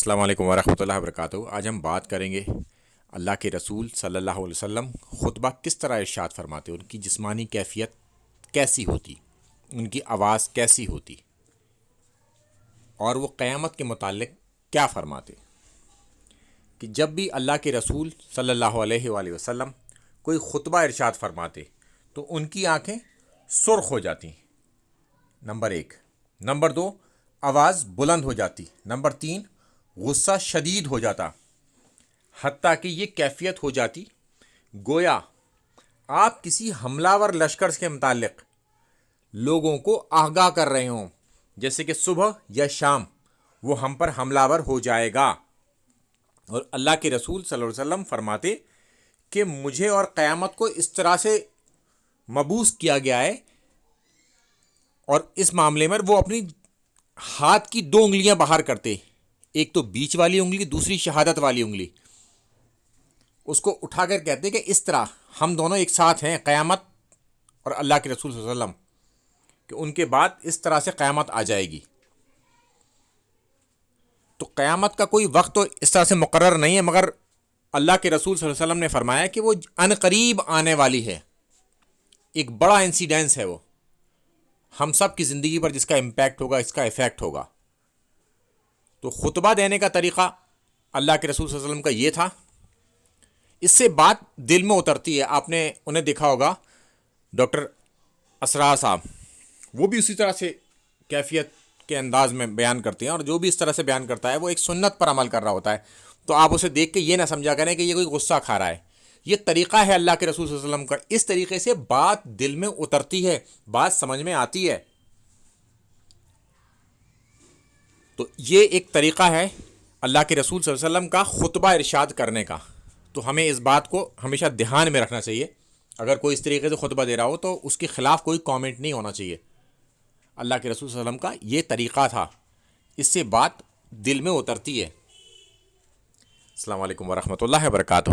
السلام علیکم ورحمۃ اللہ وبرکاتہ۔ آج ہم بات کریں گے اللہ کے رسول صلی اللہ علیہ وسلم خطبہ کس طرح ارشاد فرماتے، ان کی جسمانی کیفیت کیسی ہوتی، ان کی آواز کیسی ہوتی، اور وہ قیامت کے متعلق کیا فرماتے۔ کہ جب بھی اللہ کے رسول صلی اللہ علیہ وآلہ وسلم کوئی خطبہ ارشاد فرماتے تو ان کی آنکھیں سرخ ہو جاتی، نمبر ایک۔ نمبر دو، آواز بلند ہو جاتی۔ نمبر تین، غصہ شدید ہو جاتا، حتیٰ کہ یہ کیفیت ہو جاتی گویا آپ کسی حملہ ور لشکر کے متعلق لوگوں کو آگاہ کر رہے ہوں، جیسے کہ صبح یا شام وہ ہم پر حملہ ور ہو جائے گا۔ اور اللہ کے رسول صلی اللہ علیہ وسلم فرماتے کہ مجھے اور قیامت کو اس طرح سے مبعوث کیا گیا ہے، اور اس معاملے میں وہ اپنی ہاتھ کی دو انگلیاں باہر کرتے، ایک تو بیچ والی انگلی، دوسری شہادت والی انگلی، اس کو اٹھا کر کہتے کہ اس طرح ہم دونوں ایک ساتھ ہیں، قیامت اور اللہ کے رسول صلی اللہ علیہ وسلم، کہ ان کے بعد اس طرح سے قیامت آ جائے گی۔ تو قیامت کا کوئی وقت تو اس طرح سے مقرر نہیں ہے، مگر اللہ کے رسول صلی اللہ علیہ وسلم نے فرمایا کہ وہ ان قریب آنے والی ہے، ایک بڑا انسیڈنس ہے وہ ہم سب کی زندگی پر، جس کا امپیکٹ ہوگا، اس کا ایفیکٹ ہوگا۔ تو خطبہ دینے کا طریقہ اللہ کے رسول صلی اللہ علیہ وسلم کا یہ تھا، اس سے بات دل میں اترتی ہے۔ آپ نے انہیں دیکھا ہوگا، ڈاکٹر اسرار صاحب، وہ بھی اسی طرح سے کیفیت کے انداز میں بیان کرتے ہیں، اور جو بھی اس طرح سے بیان کرتا ہے وہ ایک سنت پر عمل کر رہا ہوتا ہے۔ تو آپ اسے دیکھ کے یہ نہ سمجھا کریں کہ یہ کوئی غصہ کھا رہا ہے، یہ طریقہ ہے اللہ کے رسول صلی اللہ علیہ وسلم کا، اس طریقے سے بات دل میں اترتی ہے، بات سمجھ میں آتی ہے۔ تو یہ ایک طریقہ ہے اللہ کے رسول صلی اللہ علیہ وسلم کا خطبہ ارشاد کرنے کا۔ تو ہمیں اس بات کو ہمیشہ دھیان میں رکھنا چاہیے، اگر کوئی اس طریقے سے خطبہ دے رہا ہو تو اس کے خلاف کوئی کامنٹ نہیں ہونا چاہیے۔ اللہ کے رسول صلی اللہ علیہ وسلم کا یہ طریقہ تھا، اس سے بات دل میں اترتی ہے۔ السلام علیکم ورحمۃ اللہ وبرکاتہ۔